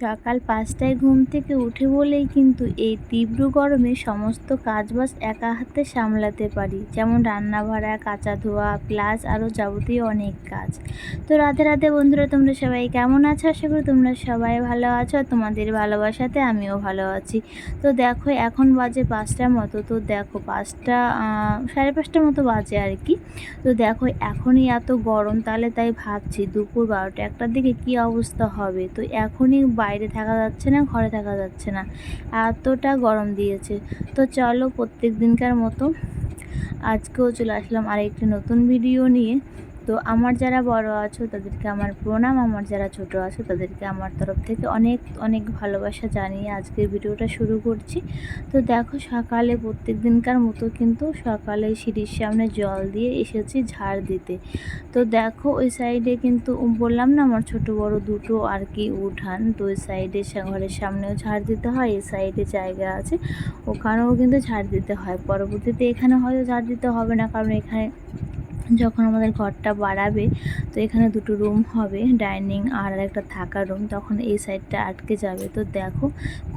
সকাল ৫টায় ঘুম থেকে উঠে বলেই কিন্তু এই তীব্র গরমে সমস্ত কাজবাজ একা হাতে সামলাতে পারি, যেমন রান্না বাড়া, কাচা ধোয়া, প্লাস আরও যাবতীয় অনেক কাজ। তো রাধে রাধে বন্ধুরা, তোমরা সবাই কেমন আছো? আশা করি তোমরা সবাই ভালো আছো। তোমাদের ভালোবাসাতে আমিও ভালো আছি। তো দেখো এখন বাজে ৫টার মতো। তো দেখো ৫টা সাড়ে ৫টার মতো বাজে আর কি। তো দেখো এখনই এত গরম, তাই ভাবছি দুপুর ১২টা ১টার দিকে কী অবস্থা হবে। তো এখনই বাইরে থাকা যাচ্ছে না, ঘরে থাকা যাচ্ছে না, এতটা গরম দিয়েছে। তো চলো প্রত্যেক দিনকার মতো আজকেও চলে আসলাম আরেকটি নতুন ভিডিও নিয়ে। তো আমার যারা বড় আছো তাদেরকে আমার প্রণাম, আমার যারা ছোট আছো তাদেরকে আমার তরফ থেকে অনেক অনেক ভালোবাসা জানিয়ে আজকের ভিডিওটা শুরু করছি। তো দেখো সকালে প্রত্যেক দিনকার মতো কিন্তু সকালে সিঁড়ির সামনে জল দিয়ে এসেছি ঝাড় দিতে। তো দেখো ওই সাইডে কিন্তু বললাম না আমার ছোট বড় দুটো আর কি উঠান, তো ওই সাইডে ঘরের সামনেও ঝাড় দিতে হয়, এই সাইডে জায়গা আছে ওখানেও কিন্তু ঝাড় দিতে হয়। পরবর্তীতে এখানে হয়তো ঝাড় দিতে হবে না, কারণ এখানে যখন আমাদের ঘরটা বাড়াবে তো এখানে দুটো রুম হবে, ডাইনিং আর একটা থাকার রুম, তখন এই সাইডটা আটকে যাবে। তো দেখো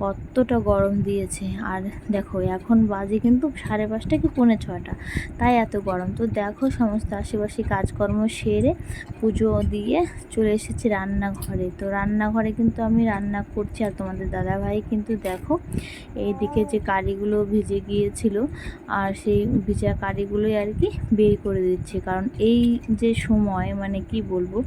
কতটা গরম দিয়েছে। আর দেখো এখন বাজে কিন্তু 5:30 কি 5:45, তাই এত গরম। তো দেখো সমস্ত আশেপাশে কাজকর্ম সেরে পুজো দিয়ে চলে এসেছি রান্নাঘরে। তো রান্নাঘরে কিন্তু আমি রান্না করছি, আর তোমাদের দাদাভাই কিন্তু দেখো এইদিকে যে কারিগুলো ভিজে গিয়েছিল আর সেই ভিজা কারিগুলোই আর কি বের করে দিচ্ছে। কারণ এই যে সময় মানে কি বলবো,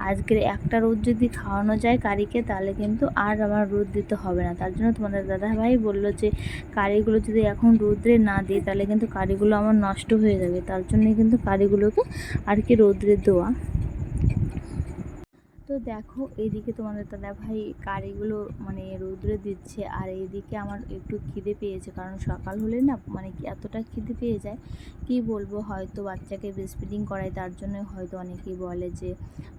আজকের একটা রোদ যদি খাওয়ানো যায় কারিকে তাহলে কিন্তু আর আমার রোদ দিতে হবে না। তার জন্য তোমাদের দাদাভাই বললো যে কারিগুলো যদি এখন রোদ্রে না দিই তাহলে কিন্তু কারিগুলো আমার নষ্ট হয়ে যাবে, তার জন্যই কিন্তু কারিগুলোকে আর কি রোদ্রে দেওয়া। তো দেখো এইদিকে তোমাদের দাদাভাই কারিগুলো মানে রৌদ্রে দিচ্ছে, আর এইদিকে আমার একটু খিদে পেয়েছে, কারণ সকাল হলে না মানে এতটা খিদে পেয়ে যায় কি বলবো। হয়তো বাচ্চাকে ব্রেস্ট ফিডিং করায়, তার জন্য হয়তো অনেকেই বলে যে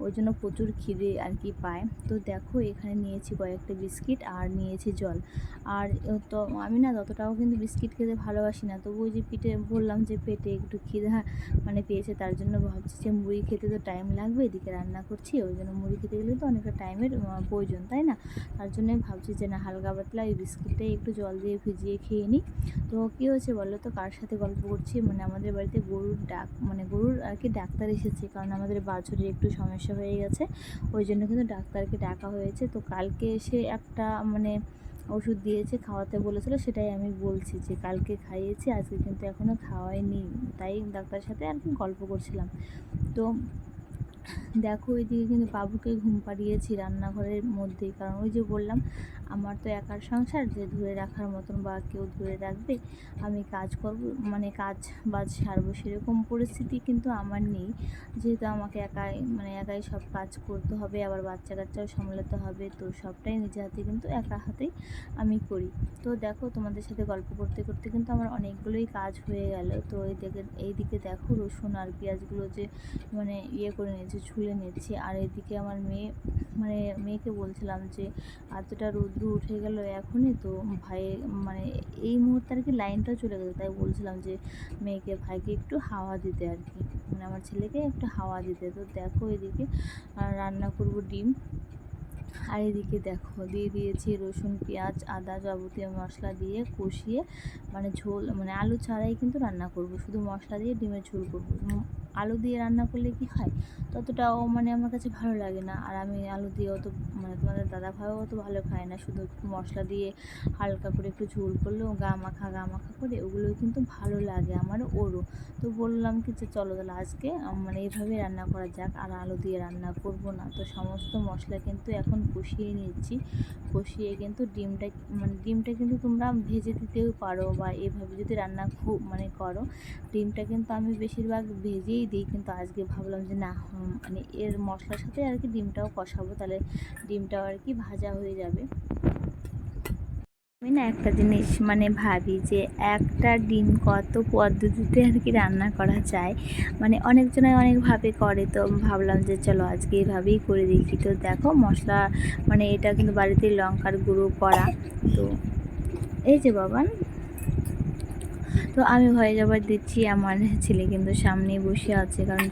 ওই জন্য প্রচুর খিদে আর কি পায়। তো দেখো এখানে নিয়েছি কয়েকটা বিস্কিট আর নিয়েছি জল। আর তো আমি না ততটাও কিন্তু বিস্কিট খেতে ভালোবাসি না, তবু ওই যে বললাম যে পেটে একটু খিদে মানে পেয়েছে, তার জন্য ভাবছি যে মুড়ি খেতে তো টাইম লাগবে, এদিকে রান্না করছি, ওই জন্য মুড়ি খেতে গেলে তো অনেকটা টাইমের প্রয়োজন, তাই না? তার জন্যই ভাবছি যে না হালকা পাতলা এই বিস্কিটটাই একটু জল দিয়ে ভিজিয়ে খেয়ে নিই। তো কী হয়েছে বলো তো, কার সাথে গল্প করছি, মানে আমাদের বাড়িতে গরুর মানে গরুর আর কি ডাক্তার এসেছে, কারণ আমাদের বাছুরের একটু সমস্যা হয়ে গেছে, ওই জন্য কিন্তু ডাক্তারকে ডাকা হয়েছে। তো কালকে এসে একটা মানে ওষুধ দিয়েছে, খাওয়াতে বলেছিল, সেটাই আমি বলছি যে কালকে খাইয়েছি, আজকে কিন্তু এখনও খাওয়াইনি, তাই ডাক্তারের সাথে আর কি গল্প করছিলাম। তো দেখো ওইদিকে কিন্তু বাবুকে ঘুম পাড়িয়েছি রান্নাঘরের মধ্যেই, কারণ ওই যে বললাম আমার তো একার সংসার, যে ধরে রাখার মতন বা কেউ ধরে রাখবে, আমি কাজ করব মানে কাজ বাজ সারবো সেরকম পরিস্থিতি কিন্তু আমার নেই, যেহেতু আমাকে একাই সব কাজ করতে হবে, আবার বাচ্চা কাচ্চাও সামলাতে হবে, তো সবটাই নিজে হাতে কিন্তু একা হাতেই আমি করি। তো দেখো তোমাদের সাথে গল্প করতে করতে কিন্তু আমার অনেকগুলোই কাজ হয়ে গেল। তো এইদিকে দেখো রসুন আর পেঁয়াজগুলো যে মানে করে নিয়েছি, ছুলে নিচ্ছি। আর এদিকে আমার মেয়েকে বলছিলাম যে এতটা রৌদ্র উঠে গেল এখনই, তো ভাই মানে এই মুহূর্তে আর কি লাইনটাও চলে গেছে, তাই বলছিলাম যে ভাইকে একটু হাওয়া দিতে আর কি, মানে আমার ছেলেকে একটু হাওয়া দিতে। তো দেখো এদিকে রান্না করব ডিম, আর এদিকে দেখো দিয়ে দিয়েছি রসুন পেঁয়াজ আদা যাবতীয় মশলা দিয়ে কষিয়ে, মানে ঝোল মানে আলু ছাড়াই কিন্তু রান্না করব, শুধু মশলা দিয়ে ডিমের ঝোল করব। আলু দিয়ে রান্না করলে কি হয় ততটাও মানে আমার কাছে ভালো লাগে না, আর আমি আলু দিয়ে অত মানে তোমাদের দাদাভাইও অত ভালো খায় না, শুধু একটু মশলা দিয়ে হালকা করে একটু ঝোল করলেও গা মাখা করে ওগুলোই কিন্তু ভালো লাগে আমার ওরও। তো বললাম কি যে চলো তাহলে আজকে মানে এইভাবে রান্না করা যাক, আর আলু দিয়ে রান্না করব না। তো সমস্ত মশলা কিন্তু এখন কষিয়ে নিচ্ছি, কষিয়ে কিন্তু ডিমটা কিন্তু তোমরা ভেজে দিতেও পারো, বা এভাবে যদি রান্না খুব মানে করো, ডিমটা কিন্তু আমি বেশিরভাগ ভেজেই দিই, কিন্তু আজকে ভাবলাম যে না মানে এর মশলার সাথে আর কি ডিমটাও কষাবো, তাহলে ডিমটাও আর কি ভাজা হয়ে যাবে। আমি না একটা জিনিস মানে ভাবি যে একটা ডিম কত পদ্ধতিতে আর কি রান্না করা যায়, মানে অনেকজনে অনেকভাবে করে, তো ভাবলাম যে চলো আজকে এইভাবেই করে দেখি। তো দেখো মশলা মানে এটা কিন্তু বাড়িতে লঙ্কার গুঁড়ো করা, তো এই যে বাবান তো আমি ভয়ে যাবার দিচ্ছি, আমার ছেলে কিন্তু সামনেই বসে আছে, কারণ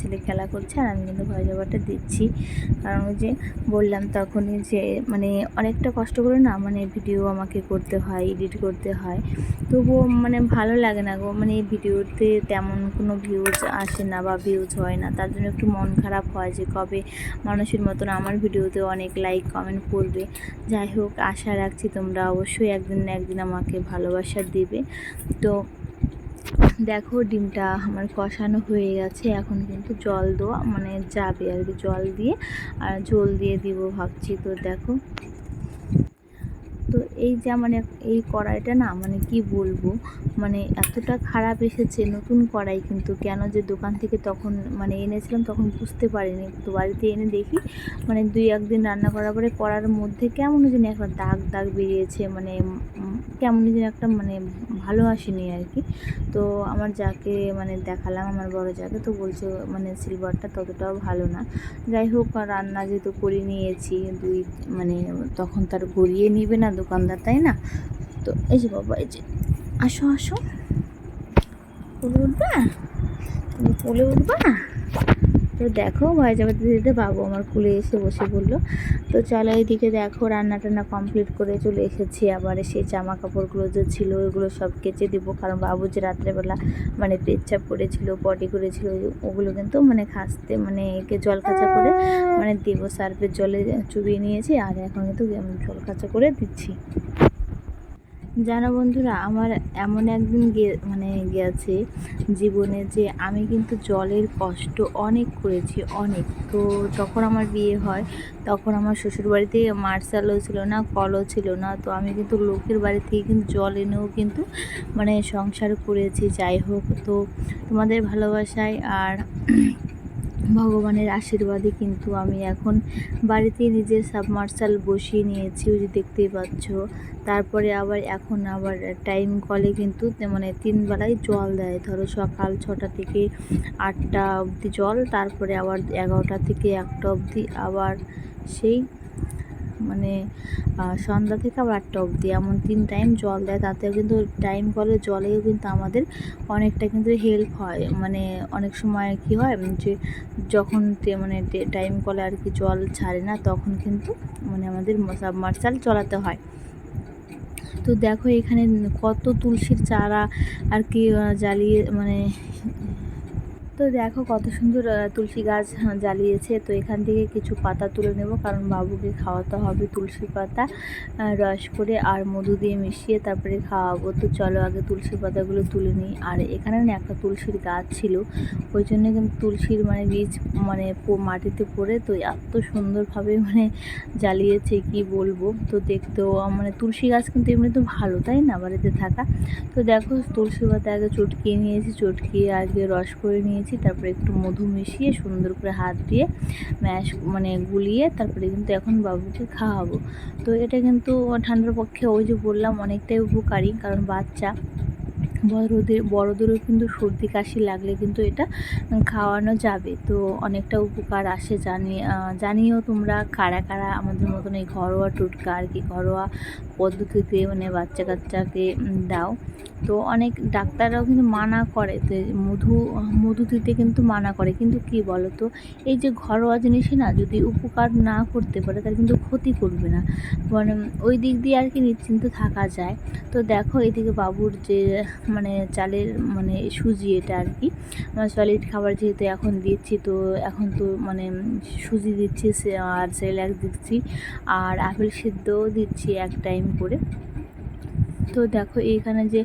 ছেলে খেলা করছে আর আমি কিন্তু ভয়ে যাবারটা দিচ্ছি। কারণ ওই যে বললাম তখনই যে মানে অনেকটা কষ্ট করে না মানে ভিডিও আমাকে করতে হয়, এডিট করতে হয়, তবুও মানে ভালো লাগে না গো, মানে এই ভিডিওতে তেমন কোনো ভিউজ আসে না বা ভিউজ হয় না, তার জন্য একটু মন খারাপ হয় যে কবে মানুষের মতন আমার ভিডিওতে অনেক লাইক কমেন্ট করবে। যাই হোক, আশা রাখছি তোমরা অবশ্যই একদিন না একদিন আমাকে ভালোবাসা দিবে। তো দেখো ডিমটা আমার কষানো হয়ে গেছে, এখন কিন্তু জল দেওয়া মানে যাবে আর কি, জল দিয়ে আর ঝোল দিয়ে দিব ভাবছি। তো দেখো, তো এই যে মানে এই কড়াইটা না মানে কি বলবো, মানে এতটা খারাপ এসেছে নতুন কড়াই, কিন্তু কেন যে দোকান থেকে তখন মানে এনেছিলাম তখন বুঝতে পারিনি, তো বাড়িতে এনে দেখি মানে 2-1 দিন রান্না করার পরে কড়ার মধ্যে কেমন যেন একটা দাগ দাগ বেরিয়েছে, মানে কেমন যেন একটা মানে ভালো আসেনি আর কি। তো আমার যাকে মানে দেখালাম, আমার বড় যাকে, তো বলছে মানে সিলভারটা ততটাও ভালো না। যাই হোক, রান্না যেহেতু করে নিয়েছি মানে তখন তার গড়িয়ে নিবে না দোকানদার, তাই না? তো এই যে বাবা, এই যে আসো আসো, কোলে উঠবা, তুমি কোলে উঠবা। তো দেখো ভয় যাবে দিতে দিতে বাবু আমার কোলে এসে বসে পড়লো। তো চলো এইদিকে দেখো রান্না টান্না কমপ্লিট করে চলে এসেছি, আবার সেই জামা কাপড়গুলো যে ছিল ওইগুলো সব কেচে দিব, কারণ বাবু যে রাত্রেবেলা মানে পেচ্ছাপ করেছিল, পটি করেছিল, ওগুলো কিন্তু মানে খাসতে মানে একে জল কাঁচা করে মানে দেবো, সার্ফের জলে চুবিয়ে নিয়েছি আর এখন কিন্তু জল কাঁচা করে দিচ্ছি। জানো বন্ধুরা, আমার এমন একদিন মানে গেছে জীবনে যে আমি কিন্তু জলের কষ্ট অনেক করেছি, অনেক। তো যখন আমার বিয়ে হয় তখন আমার শ্বশুরবাড়িতে মার্শালও ছিল না, কলও ছিল না, তো আমি কিন্তু লোকের বাড়ি থেকে কিন্তু জল এনেও কিন্তু মানে সংসার করেছি। যাই হোক, তো তোমাদের ভালোবাসায় আর ভগবানের আশীর্বাদে কিন্তু আমি এখন বাড়িতে নিজের সাবমার্শাল বসিয়ে নিয়েছি, ওই যে দেখতেই পাচ্ছ। তারপরে আবার এখন আবার টাইম কলে কিন্তু মানে 3 বেলায় জল দেয়, ধরো সকাল 6টা থেকে 8টা অবধি জল, তারপরে আবার 11টা থেকে 1টা অবধি আবার সেই মানে সন্ধ্যা থেকে আবার 8টা অবধি, এমন 3 টাইম জল দেয়। তাতেও কিন্তু টাইম কলের জলেও কিন্তু আমাদের অনেকটা কিন্তু হেল্প হয়। মানে অনেক সময় কি হয় যে যখন মানে টাইম কলে আর কি জল ছাড়ে না, তখন কিন্তু মানে আমাদের সাবমার্শাল চালাতে হয়। তো দেখো এখানে কত তুলসীর চারা আর কি জ্বালিয়ে মানে, তো দেখো কত সুন্দর তুলসী গাছ জ্বালিয়েছে। তো এখান থেকে কিছু পাতা তুলে নেব, কারণ বাবুকে খাওয়াতে হবে তুলসী পাতা রস করে আর মধু দিয়ে মিশিয়ে তারপরে খাওয়াবো। তো চলো আগে তুলসী পাতাগুলো তুলে নিই। আর এখানে না একটা তুলসীর গাছ ছিল, ওই জন্য কিন্তু তুলসীর মানে বীজ মানে মাটিতে পড়ে তো এত সুন্দরভাবে মানে জ্বালিয়েছে কি বলবো। তো দেখতেও মানে তুলসী গাছ কিন্তু এমনি তো ভালো, তাই না, বাড়িতে থাকা। তো দেখো তুলসী পাতা আগে চটকিয়ে নিয়েছি, চটকিয়ে আগে রস করে নিয়েছি, তারপরে একটু মধু মিশিয়ে সুন্দর করে হাত দিয়ে ম্যাশ মানে গুলিয়ে তারপরে কিন্তু এখন বাবুকে খাওয়াবো। তো এটা কিন্তু ঠান্ডার পক্ষে ওই যে বললাম অনেকটাই উপকারী, কারণ বাচ্চা বড়দেরও কিন্তু সর্দি কাশি লাগলে কিন্তু এটা খাওয়ানো যাবে। তো অনেকটা উপকার আসে, জানিও তোমরা কারা কারা আমাদের মতন এই ঘরোয়া টোটকা আর কি ঘরোয়া পদ্ধতিতে মানে বাচ্চা কাচ্চাকে দাও। তো অনেক ডাক্তাররাও কিন্তু মানা করে, তো মধু দিতে কিন্তু মানা করে, কিন্তু কি বলো তো, এই যে ঘরোয়া জিনিসই না যদি উপকার না করতে পারে তাহলে কিন্তু ক্ষতি করবে না, মানে ওই দিক দিয়ে আর কি নিশ্চিন্ত থাকা যায়। তো দেখো এদিকে বাবুর যে মানে চালের মানে সুজি, এটা আর কি সলিড খাবার যেহেতু এখন দিচ্ছি, তো এখন তো মানে সুজি দিচ্ছি আর সেরেলাক দিচ্ছি আর আপেল সিদ্ধও দিচ্ছি 1 টাইম করে। তো দেখো এইখানে যে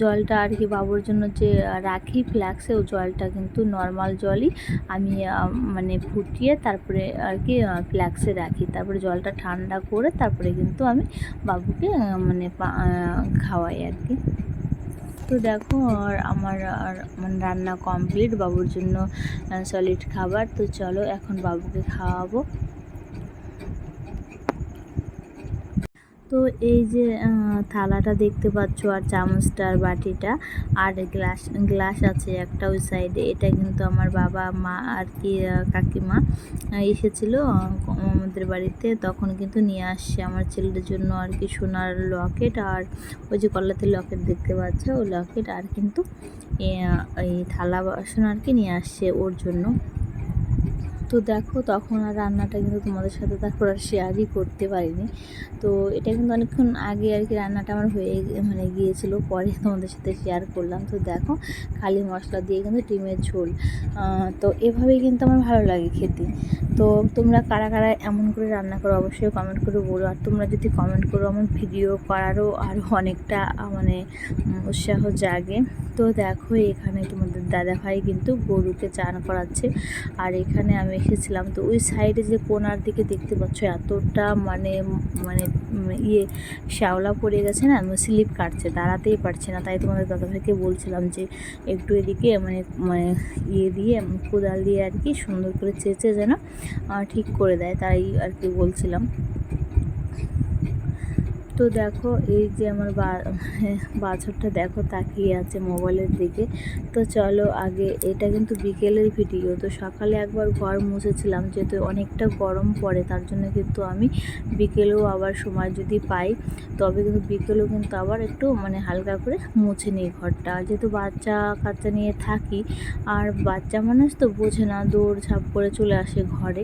জলটা আর কি বাবুর জন্য যে রাখি ফ্ল্যাক্সে, ও জলটা কিন্তু নর্মাল জলই আমি মানে ফুটিয়ে তারপরে আর কি ফ্ল্যাক্সে রাখি, তারপরে জলটা ঠান্ডা করে তারপরে কিন্তু আমি বাবুকে মানে খাওয়াই আর কি। তো দেখো আর আমার মানে রান্না কমপ্লিট, বাবুর জন্য সলিড খাবার। তো চলো এখন বাবুকে খাওয়াবো। তো এই যে থালাটা দেখতে পাচ্ছ, আর চামচটা আর বাটিটা আর গ্লাস গ্লাস আছে একটা ওই সাইডে, এটা কিন্তু আমার বাবা মা আর কি কাকিমা এসেছিল আমাদের বাড়িতে, তখন কিন্তু নিয়ে আসছে আমার ছেলের জন্য আর কি সোনার লকেট, আর ওই যে গলাতে লকেট দেখতে পাচ্ছ ওই লকেট, আর কিন্তু এই থালা বাসন আর কি নিয়ে আসছে ওর জন্য। তো দেখো তখন আর রান্নাটা কিন্তু তোমাদের সাথে তারপর আর শেয়ারই করতে পারিনি। তো এটা কিন্তু অনেকক্ষণ আগে আর কি রান্নাটা আমার হয়ে মানে গিয়েছিল, পরে তোমাদের সাথে শেয়ার করলাম। তো দেখো খালি মশলা দিয়ে কিন্তু ডিমের ঝোল, তো এভাবেই কিন্তু আমার ভালো লাগে খেতে। তো তোমরা কারা কারা এমন করে রান্না করো অবশ্যই কমেন্ট করে বলো, আর তোমরা যদি কমেন্ট করো আমার ভিডিও করারও আরও অনেকটা মানে উৎসাহ জাগে। তো দেখো এখানে তোমাদের দাদাভাই কিন্তু গরুকে চান করাচ্ছে, আর এখানে আমি এসেছিলাম। তো ওই সাইডে যে কোনার দিকে দেখতে পাচ্ছ এতটা মানে মানে ইয়ে শ্যাওলা পড়ে গেছে না, স্লিপ কাটছে, দাঁড়াতেই পারছে না। তাই তোমাদের দাদাভাইকে বলছিলাম যে একটু এদিকে মানে মানে ইয়ে দিয়ে কোদাল দিয়ে আর কি সুন্দর করে চেঁচে যেন ঠিক করে দেয়, তাই আর কি বলছিলাম। তো দেখো এই যে আমার বাছরটা দেখো তাকিয়ে আছে মোবাইলের দিকে। তো চলো আগে, এটা কিন্তু বিকেলের ভিডিও। তো সকালে একবার ঘর মুছেছিলাম, যেহেতু অনেকটা গরম পড়ে তার জন্য কিন্তু আমি বিকেলেও আবার সময় যদি পাই তবে কিন্তু বিকেলেও কিন্তু আবার একটু মানে হালকা করে মুছে নিই ঘরটা, যেহেতু বাচ্চা কাচ্চা নিয়ে থাকি, আর বাচ্চা মানুষ তো বোঝে না, দৌড় ঝাঁপ করে চলে আসে ঘরে।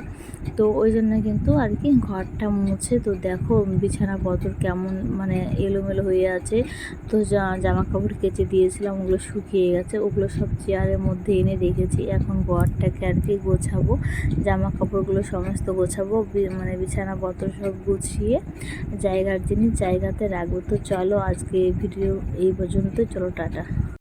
তো ওই জন্য কিন্তু আর কি ঘরটা মুছে, তো দেখো বিছানাপত্র কেমন মানে এলোমেলো হয়ে আছে। তো জামা কাপড় কেচে দিয়েছিলাম, ওগুলো শুকিয়ে গেছে, ওগুলো সব চেয়ারের মধ্যে এনে রেখেছি। এখন ঘরটাকে আর কি গোছাবো, জামা কাপড়গুলো সমস্ত গোছাবো, মানে বিছানাপত্র সব গুছিয়ে জায়গার জিনিস জায়গাতে রাখবো। তো চলো আজকে ভিডিও এই পর্যন্ত, চলো টাটা।